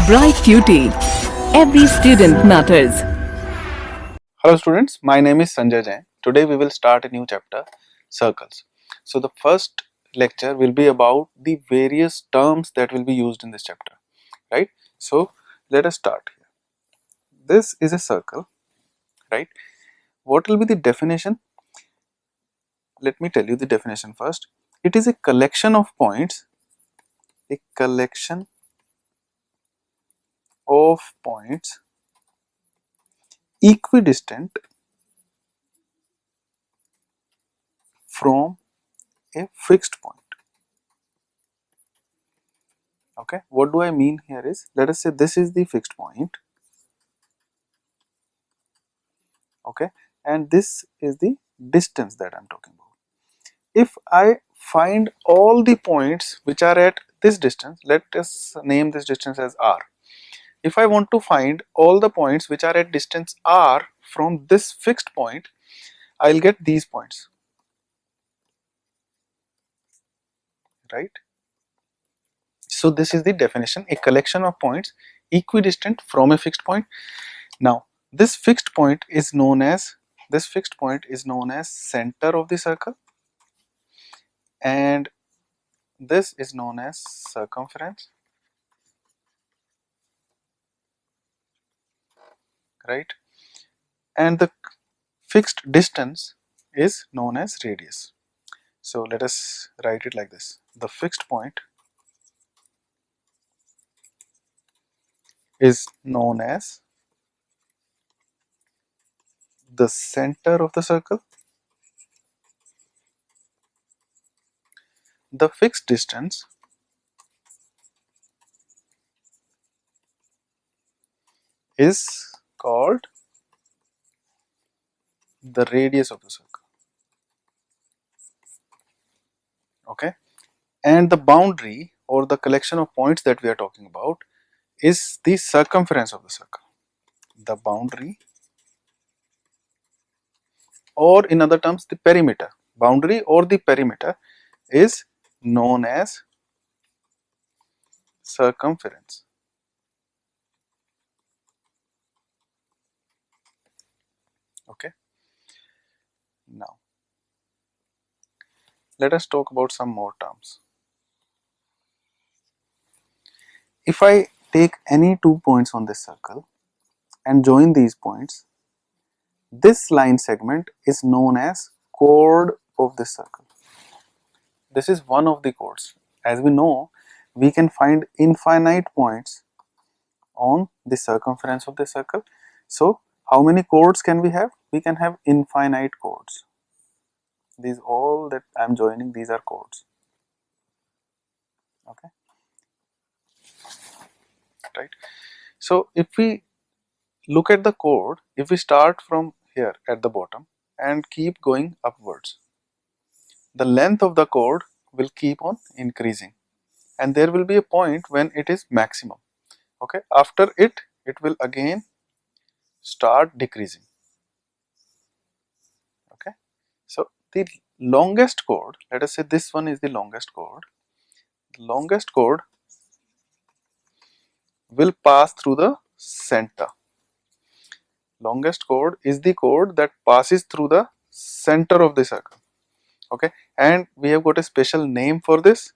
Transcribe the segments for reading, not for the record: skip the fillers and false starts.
Bright QT. Every student matters. Hello students, my name is Sanjay Jain. Today we will start a new chapter, circles. So the first lecture will be about the various terms that will be used in this chapter, right? So let us start here. This is a circle, right? What will be the definition? Let me tell you the definition first. It is a collection of points, a collection of points equidistant from a fixed point. Okay, what do I mean here is, let us say this is the fixed point, okay, and this is the distance that I'm talking about. If I find all the points which are at this distance, let us name this distance as r. If I want to find all the points which are at distance r from this fixed point, I'll get these points, right? So this is the definition, a collection of points equidistant from a fixed point. Now this fixed point is known as center of the circle, and this is known as circumference, right? And the fixed distance is known as radius. So let us write it like this. The fixed point is known as the center of the circle. The fixed distance is called the radius of the circle. Okay, and the boundary or the collection of points that we are talking about is the circumference of the circle. The boundary, or in other terms the perimeter, boundary or the perimeter is known as circumference. Okay, now let us talk about some more terms. If I take any 2 points on this circle and join these points, this line segment is known as chord of this circle. This is one of the chords. As we know, we can find infinite points on the circumference of the circle. So how many chords can we have? We can have infinite chords. These all that I am joining, these are chords. Okay, right? So if we look at the chord, if we start from here at the bottom and keep going upwards, the length of the chord will keep on increasing, and there will be a point when it is maximum. Okay, after it will again start decreasing. Okay, so the longest chord, let us say this one is the longest chord. The longest chord will pass through the center. Longest chord is the chord that passes through the center of the circle. Okay, and we have got a special name for this.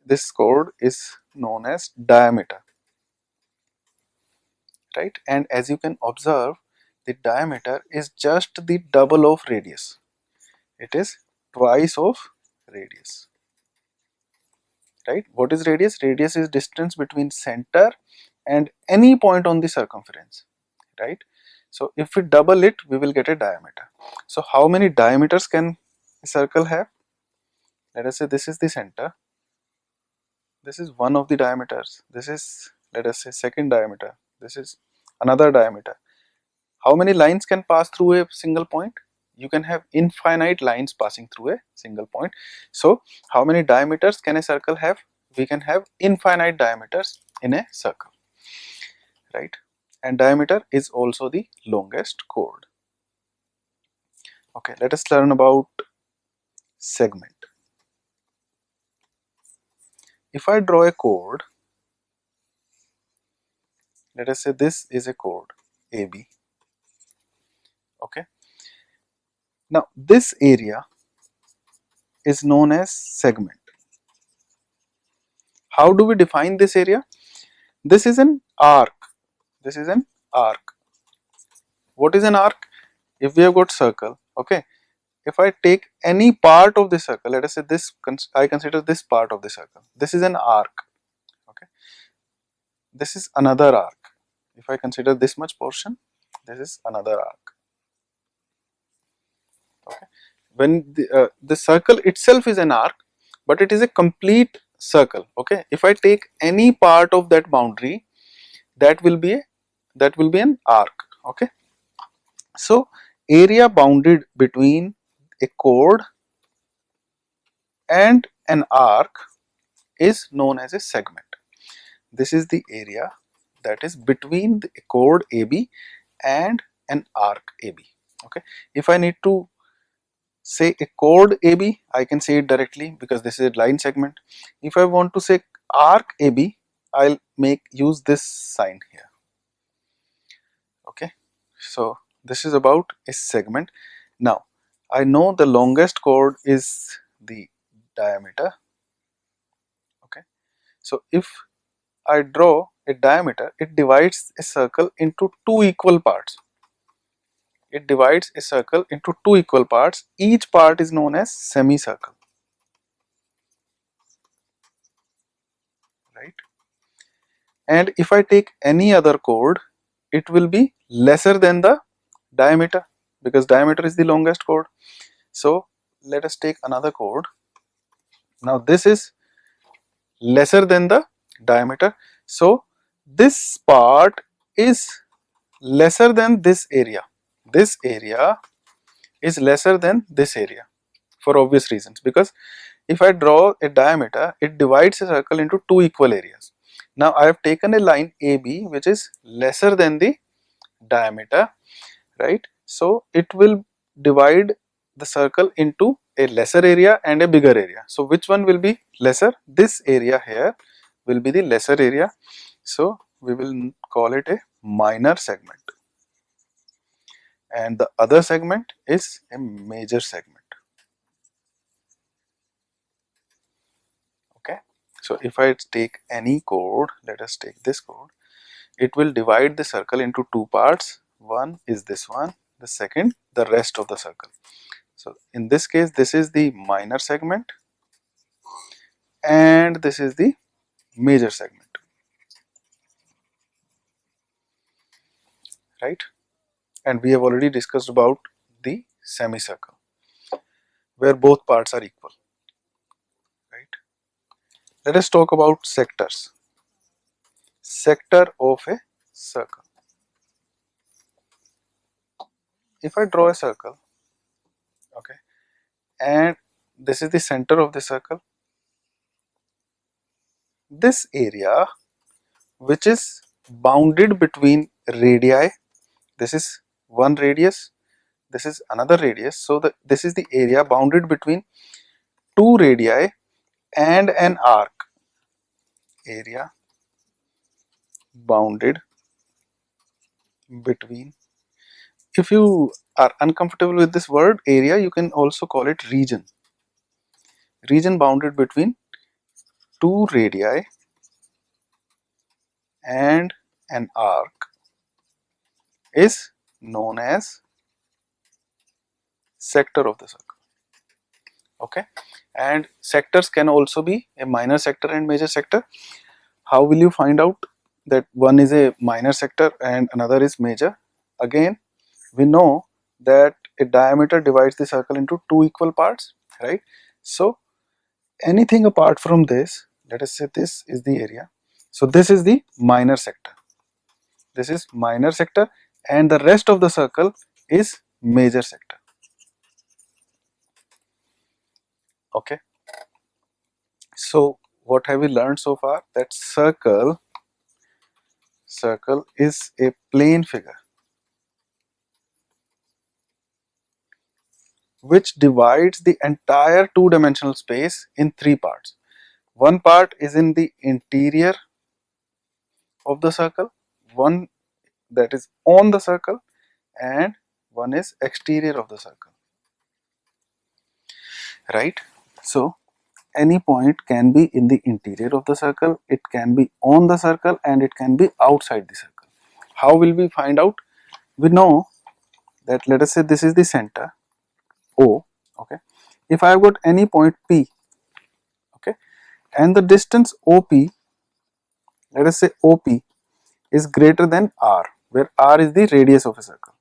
This chord is known as diameter, right? And as you can observe, the diameter is just the double of radius. It is twice of radius, right? What is radius? Radius is distance between center and any point on the circumference, right? So if we double it, we will get a diameter. So how many diameters can a circle have? Let us say this is the center. This is one of the diameters. This is, let us say, second diameter. This is another diameter. How many lines can pass through a single point? You can have infinite lines passing through a single point. So how many diameters can a circle have? We can have infinite diameters in a circle, right? And diameter is also the longest chord. Okay, let us learn about segment. If I draw a chord let us say this is a chord AB. Okay, now this area is known as segment. How do we define this area? This is an arc. This is an arc. What is an arc? If we have got circle, okay, if I take any part of the circle, let us say this, I consider this part of the circle. This is an arc. Okay, this is another arc. If I consider this much portion, this is another arc. Okay, when the circle itself is an arc, but it is a complete circle. Okay, if I take any part of that boundary, that will be an arc. Okay, so area bounded between a chord and an arc is known as a segment. This is the area that is between the chord AB and an arc AB. Okay, if I need to say a chord AB, I can say it directly because this is a line segment. If I want to say arc AB, I'll use this sign here. Okay, so this is about a segment. Now I know the longest chord is the diameter. Okay, so if I draw a diameter, it divides a circle into two equal parts. It divides a circle into two equal parts. Each part is known as semicircle. Right? And if I take any other chord, it will be lesser than the diameter because diameter is the longest chord. So let us take another chord. Now this is lesser than the diameter. So this part is lesser than this area. This area is lesser than this area for obvious reasons, because if I draw a diameter, it divides a circle into two equal areas. Now I have taken a line AB which is lesser than the diameter, right? So it will divide the circle into a lesser area and a bigger area. So which one will be lesser? This area here will be the lesser area. So we will call it a minor segment. And the other segment is a major segment. Okay, so if I take any chord, let us take this chord, it will divide the circle into two parts. One is this one, the second the rest of the circle. So in this case, this is the minor segment and this is the major segment, right? And we have already discussed about the semicircle where both parts are equal, right? Let us talk about sectors. Sector of a circle. If I draw a circle, okay, and this is the center of the circle, this area which is bounded between radii, this is one radius, this is another radius, so this is the area bounded between two radii and an arc. Area bounded between, if you are uncomfortable with this word area, you can also call it region. Region bounded between two radii and an arc is known as sector of the circle. Okay, and sectors can also be a minor sector and major sector. How will you find out that one is a minor sector and another is major? Again, we know that a diameter divides the circle into two equal parts, right? So anything apart from this, let us say this is the area, so this is the minor sector, this is minor sector, and the rest of the circle is major sector. Okay, so what have we learned so far? That circle is a plane figure which divides the entire two-dimensional space in three parts. One part is in the interior of the circle, one that is on the circle and one is exterior of the circle, right? So any point can be in the interior of the circle, it can be on the circle, and it can be outside the circle. How will we find out? We know that, let us say this is the center O, okay. If I have got any point P, okay, and the distance OP, let us say OP is greater than R, where R is the radius of a circle.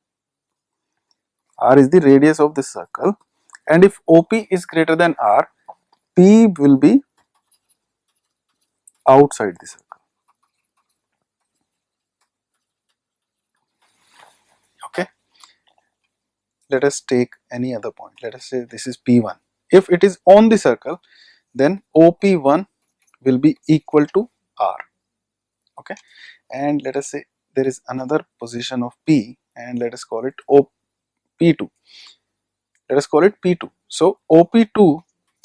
R is the radius of this circle, and if OP is greater than R, P will be outside the circle. Okay, let us take any other point. Let us say this is P1. If it is on the circle, then OP1 will be equal to R. Okay, and let us say there is another position of P, and let us call it OP2. Let us call it P2. So OP2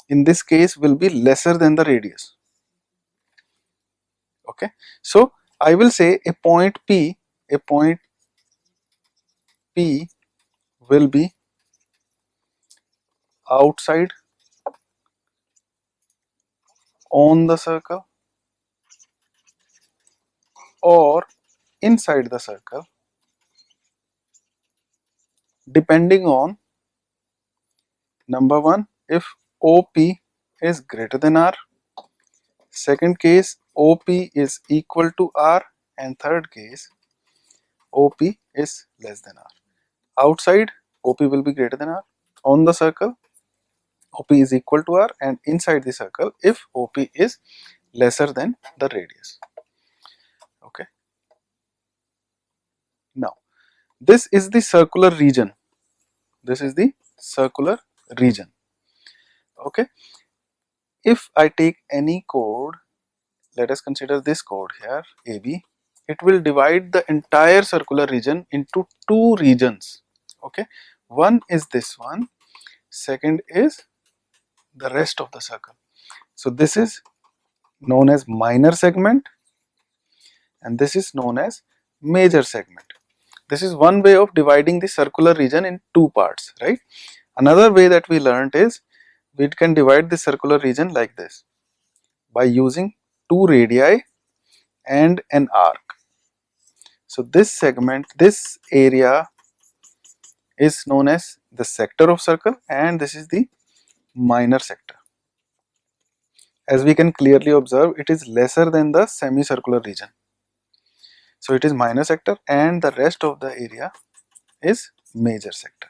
in this case will be lesser than the radius. Okay, so I will say a point P will be outside on the circle or inside the circle, depending on number one, if OP is greater than R, second case OP is equal to R, and third case OP is less than R. Outside, OP will be greater than R. On the circle, OP is equal to R, and inside the circle, if OP is lesser than the radius. Okay. Now, this is the circular region. This is the circular region. Okay. If I take any chord, let us consider this chord here, AB, it will divide the entire circular region into two regions. Okay. One is this one, second is the rest of the circle. So this is known as minor segment and this is known as major segment. This is one way of dividing the circular region in two parts, right? Another way that we learned is we can divide the circular region like this by using two radii and an arc. So this segment, this area is known as the sector of circle and this is the minor sector. As we can clearly observe, it is lesser than the semicircular region. So it is minor sector and the rest of the area is major sector.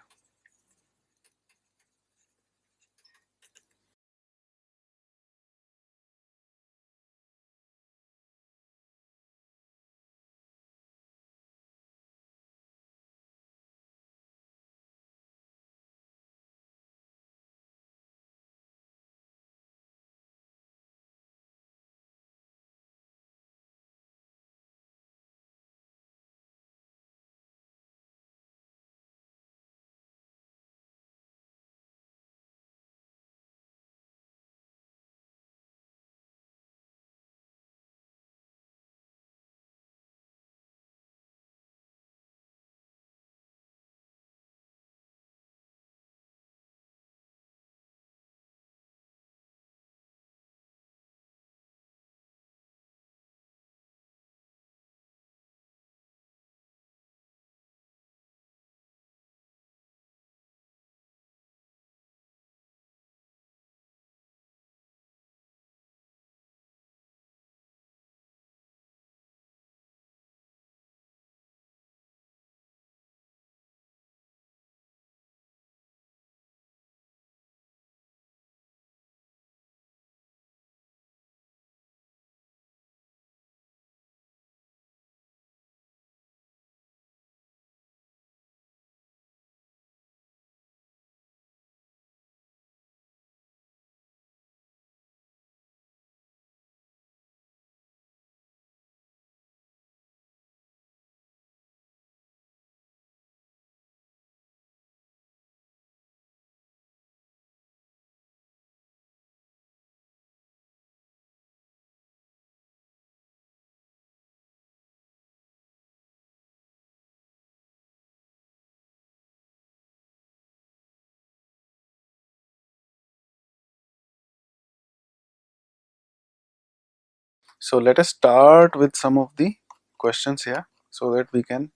So let us start with some of the questions here so that we can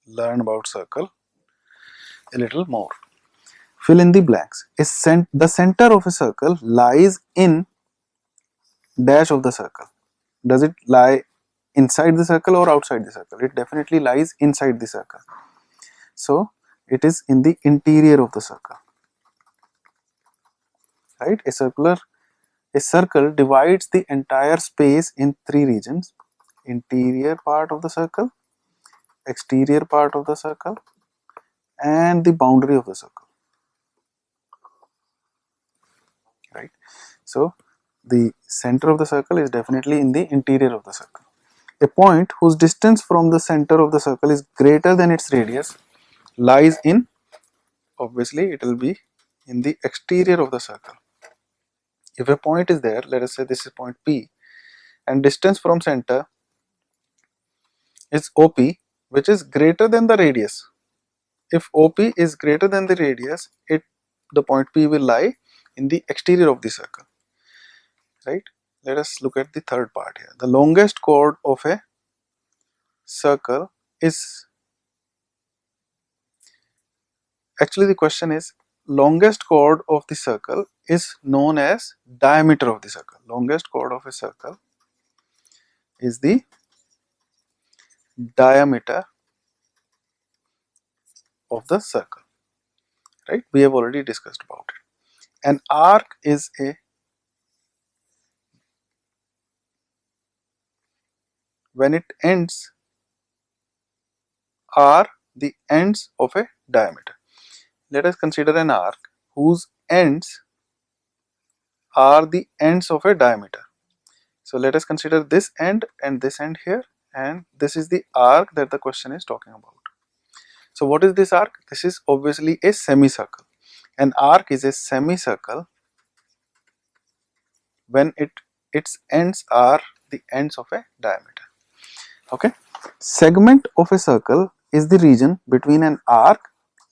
learn about circle a little more. Fill in the blanks. The center of a circle lies in dash of the circle. Does it lie inside the circle or outside the circle? It definitely lies inside the circle. So it is in the interior of the circle. Right? A circle divides the entire space in three regions: interior part of the circle, exterior part of the circle, and the boundary of the circle. Right? So the center of the circle is definitely in the interior of the circle. A point whose distance from the center of the circle is greater than its radius lies in, obviously it will be in the exterior of the circle. If a point is there, let us say this is point P, and distance from center is OP, which is greater than the radius. If OP is greater than the radius, the point P will lie in the exterior of the circle. Right? Let us look at the third part here. The longest chord of a circle is, actually the question is, longest chord of the circle is known as diameter of the circle. Longest chord of a circle is the diameter of the circle. Right? We have already discussed about it. An arc is when it ends are the ends of a diameter. Let us consider an arc whose ends are the ends of a diameter. So let us consider this end and this end here, and this is the arc that the question is talking about. So what is this arc? This is obviously a semicircle. An arc is a semicircle when its ends are the ends of a diameter. Okay. Segment of a circle is the region between an arc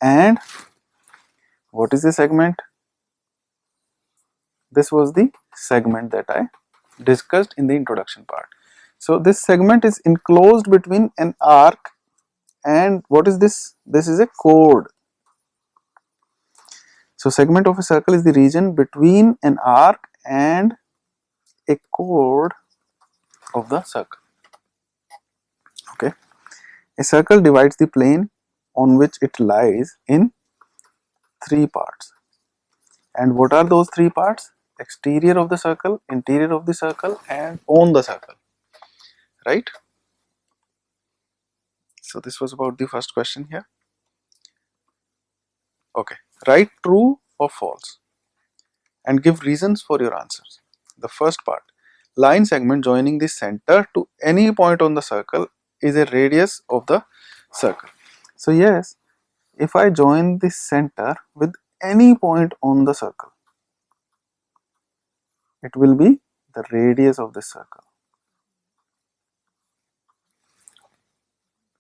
and, what is the segment? This was the segment that I discussed in the introduction part. So this segment is enclosed between an arc and, what is this? This is a chord. So segment of a circle is the region between an arc and a chord of the circle. Okay. A circle divides the plane on which it lies in three parts. And what are those three parts? Exterior of the circle, interior of the circle, and on the circle. Right? So this was about the first question here. Okay. Write true or false and give reasons for your answers. The first part, line segment joining the center to any point on the circle is a radius of the circle. So yes, if I join the center with any point on the circle, it will be the radius of the circle.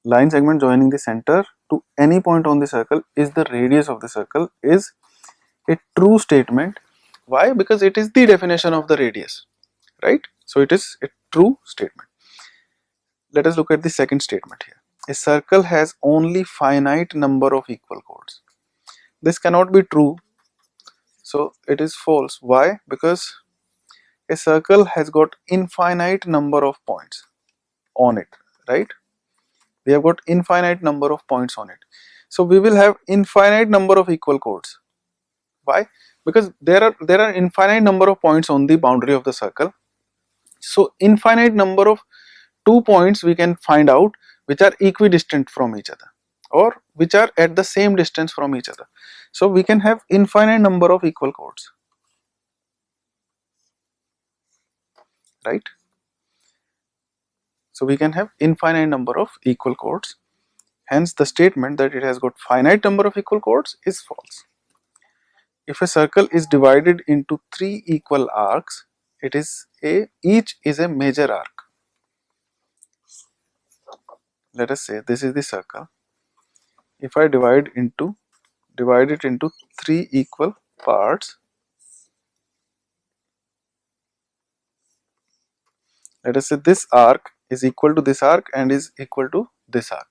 Line segment joining the center to any point on the circle is the radius of the circle is a true statement. Why? Because it is the definition of the radius, right? So it is a true statement. Let us look at the second statement here. A circle has only finite number of equal chords. This cannot be true, so it is false. Why? Because a circle has got infinite number of points on it, right? We have got infinite number of points on it. So we will have infinite number of equal chords. Why? Because there are infinite number of points on the boundary of the circle. So infinite number of 2 points we can find out which are equidistant from each other or which are at the same distance from each other. So we can have infinite number of equal chords, right? So we can have infinite number of equal chords. Hence the statement that it has got finite number of equal chords is false. If a circle is divided into 3 equal arcs, each is a major arc. Let us say this is the circle. If I divide it into 3 equal parts, Let us say this arc is equal to this arc and is equal to this arc.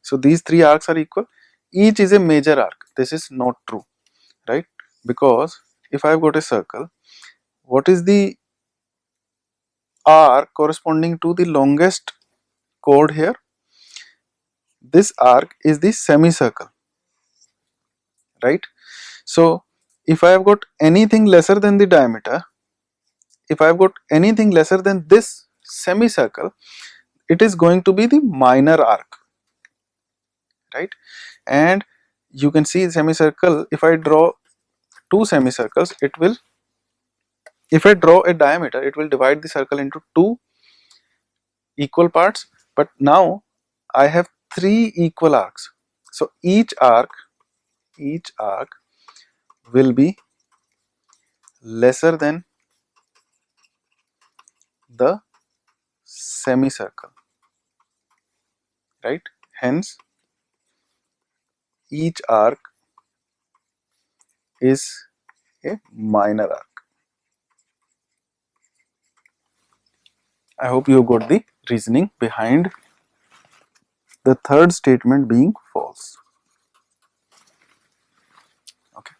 So these three arcs are equal. Each is a major arc. This is not true, right? Because if I have got a circle, what is the arc corresponding to the longest chord here? This arc is the semicircle, right? So if I have got anything lesser than the diameter, if I have got anything lesser than this semicircle, it is going to be the minor arc, right? And you can see semicircle, if I draw two semicircles, it will, if I draw a diameter, it will divide the circle into two equal parts, but now I have three equal arcs. So each arc will be lesser than the semicircle, right? Hence each arc is a minor arc. I hope you got the reasoning behind the third statement being false. Okay.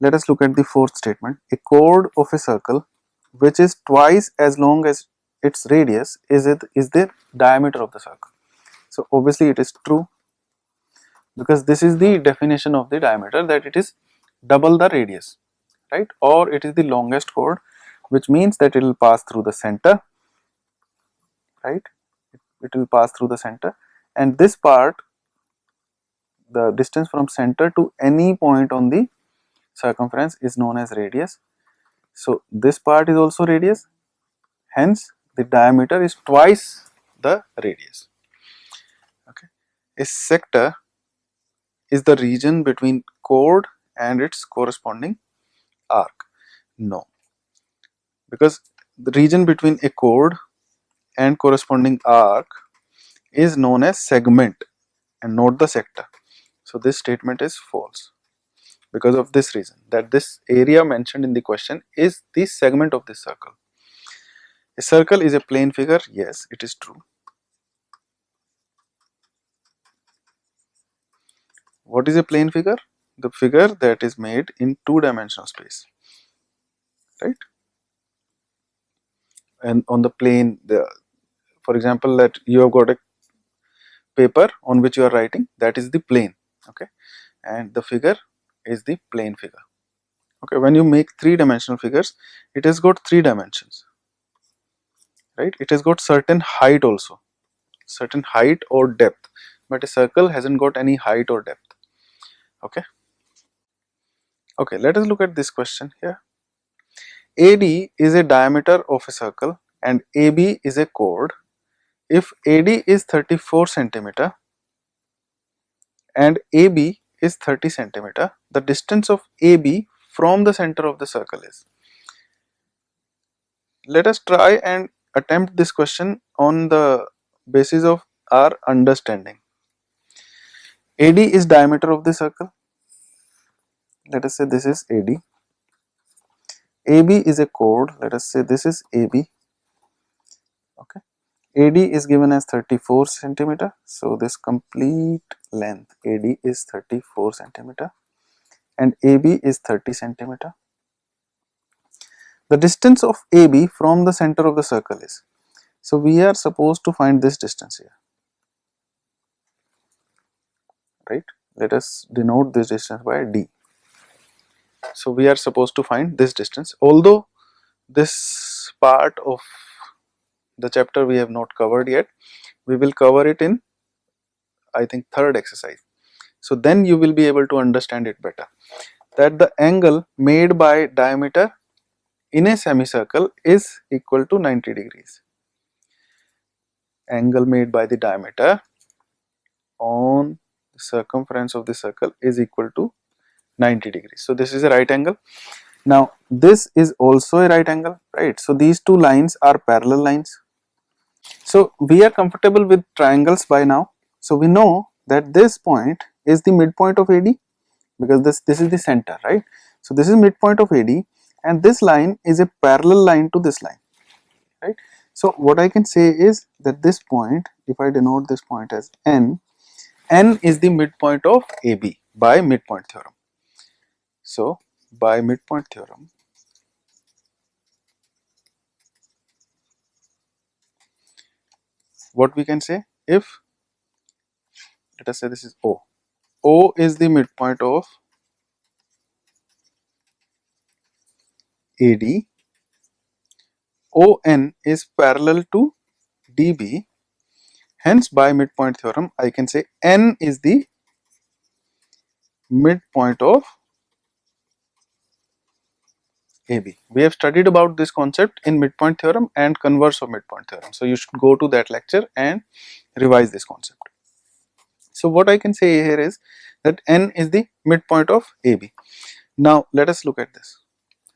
Let us look at the fourth statement. A chord of a circle which is twice as long as its radius is the diameter of the circle. So obviously it is true, because this is the definition of the diameter, that it is double the radius, right? Or it is the longest chord, which means that it will pass through the center, right? It will pass through the center, and this part, the distance from center to any point on the circumference, is known as radius. So this part is also radius, hence the diameter is twice the radius. Okay. A sector is the region between chord and its corresponding arc. No, because the region between a chord and corresponding arc is known as segment and not the sector. So this statement is false because of this reason, that this area mentioned in the question is the segment of this circle. A circle is a plane figure. Yes, it is true. What is a plane figure? The figure that is made in two-dimensional space, right? And on the plane, for example, that you have got a paper on which you are writing, that is the plane, okay, and the figure is the plane figure. Okay, when you make three-dimensional figures, it has got three dimensions, right? It has got certain height also, certain height or depth, but a circle hasn't got any height or depth. Okay. Okay, let us look at this question here. AD is a diameter of a circle and AB is a chord. If AD is 34 centimeter and AB is 30 centimeter, the distance of AB from the center of the circle is. Let us try and attempt this question on the basis of our understanding. AD is diameter of the circle. Let us say this is AD. AB is a chord. Let us say this is AB. Okay. AD is given as 34 centimeter. So this complete length AD is 34 centimeter and AB is 30 centimeter. The distance of AB from the center of the circle is. So we are supposed to find this distance here, right? Let us denote this distance by D. So we are supposed to find this distance, although this part of the chapter we have not covered yet. We will cover it in, I think, third exercise. So then you will be able to understand it better, that the angle made by diameter in a semicircle is equal to 90 degrees. Angle made by the diameter on the circumference of the circle is equal to 90 degrees. So this is a right angle. Now this is also a right angle, right? So these two lines are parallel lines. So we are comfortable with triangles by now. So we know that this point is the midpoint of AD, because this is the center, right? So this is midpoint of AD and this line is a parallel line to this line, right? So what I can say is that this point, if I denote this point as N is the midpoint of AB by midpoint theorem. So by midpoint theorem, what we can say, if let us say this is O is the midpoint of AD, ON is parallel to DB, hence by midpoint theorem I can say N is the midpoint of AB. We have studied about this concept in midpoint theorem and converse of midpoint theorem. So you should go to that lecture and revise this concept. So what I can say here is that N is the midpoint of AB. Now let us look at this.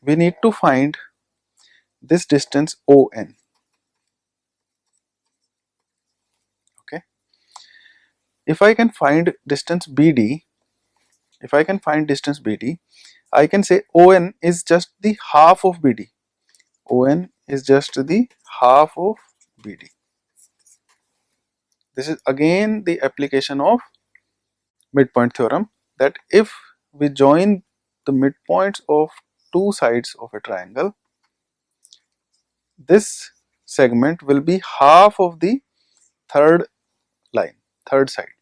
We need to find this distance ON. Okay. If I can find distance BD, I can say ON is just the half of BD. ON is just the half of BD. This is again the application of midpoint theorem, that if we join the midpoints of two sides of a triangle, this segment will be half of the third side.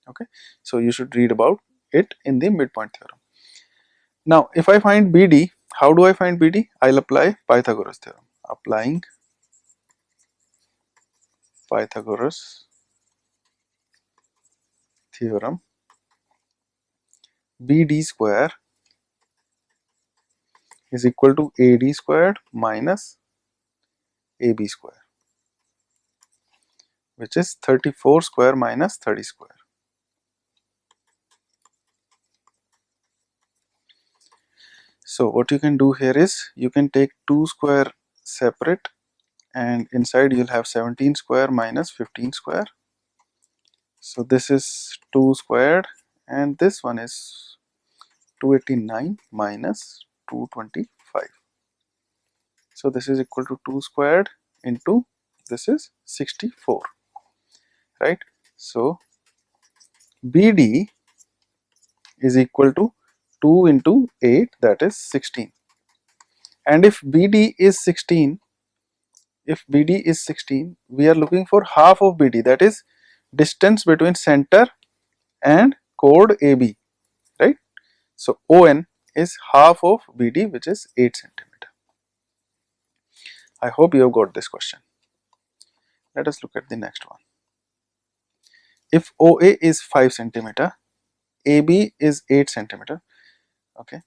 Okay, so you should read about it in the midpoint theorem. Now if I find BD, how do I find BD? I'll apply Pythagoras theorem. Applying Pythagoras theorem, BD square is equal to AD squared minus AB square, which is 34 square minus 30 square. So what you can do here is you can take 2 square separate, and inside you'll have 17 square minus 15 square. So this is 2 squared and this one is 289 minus 225. So this is equal to 2 squared into this is 64, right? So BD is equal to 2 into 8, that is 16. And if BD is 16, we are looking for half of BD, that is distance between center and chord AB, right? So ON is half of BD, which is 8 centimeter. I hope you have got this question. Let us look at the next one. If OA is 5 centimeter, AB is 8 centimeter, okay,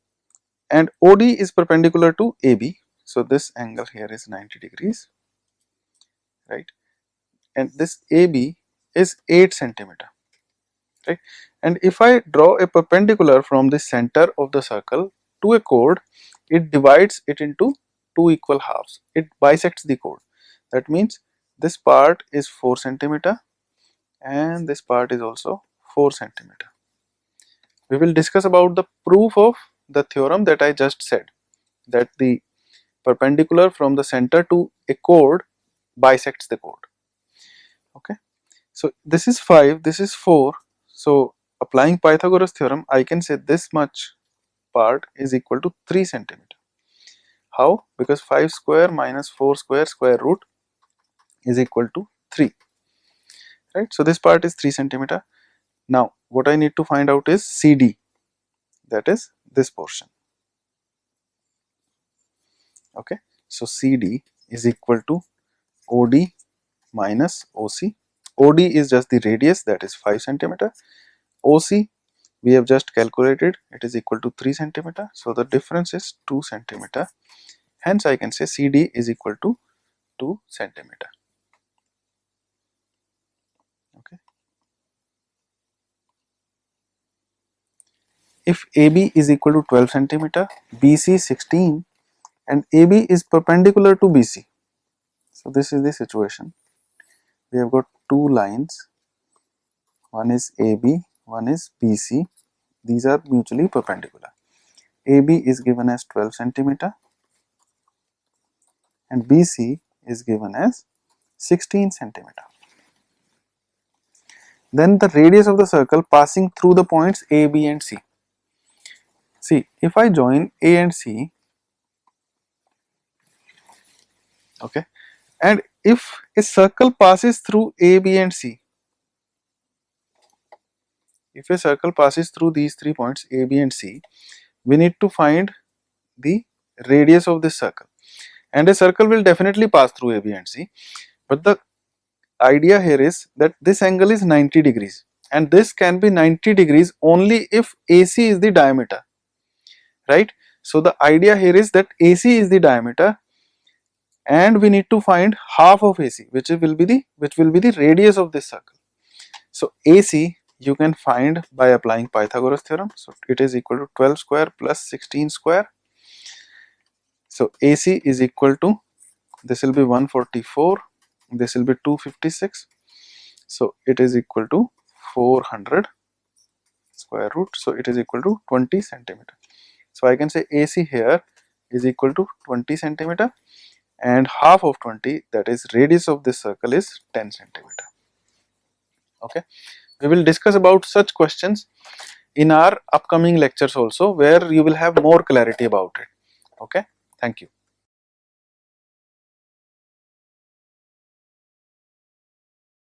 and OD is perpendicular to AB, so this angle here is 90 degrees, right, and this AB is 8 centimeter, right, and if I draw a perpendicular from the center of the circle to a chord, it divides it into two equal halves, it bisects the chord. That means this part is 4 centimeter and this part is also 4 centimeter. We will discuss about the proof of the theorem that I just said, that the perpendicular from the center to a chord bisects the chord. Okay, so this is 5, this is 4. So applying Pythagoras theorem, I can say this much part is equal to 3 centimeter. How? Because 5 square minus 4 square square root is equal to 3, right? So this part is 3 centimeter. Now what I need to find out is CD, that is this portion. Okay, so CD is equal to OD minus OC. OD is just the radius, that is 5 centimeter. OC we have just calculated, it is equal to 3 centimeter. So the difference is 2 centimeter. Hence I can say CD is equal to 2 centimeter. Okay. If AB is equal to 12 centimeter, BC 16, and AB is perpendicular to BC. So this is the situation. We have got two lines, one is AB, one is BC. These are mutually perpendicular. AB is given as 12 centimeter and BC is given as 16 centimeter. Then the radius of the circle passing through the points A, B and C. See, if I join A and C, okay, and if a circle passes through A, B and C, if a circle passes through these 3 points A, B and C, we need to find the radius of this circle. And a circle will definitely pass through A, B and C, but the idea here is that this angle is 90 degrees and this can be 90 degrees only if AC is the diameter, right? So the idea here is that AC is the diameter and we need to find half of AC, which will be the radius of this circle. So AC you can find by applying Pythagoras theorem. So it is equal to 12 square plus 16 square. So AC is equal to, this will be 144, this will be 256. So it is equal to 400 square root. So it is equal to 20 centimeter. So I can say AC here is equal to 20 centimeter and half of 20, that is radius of this circle, is 10 centimeter. Okay, we will discuss about such questions in our upcoming lectures also, where you will have more clarity about it. Okay, thank you.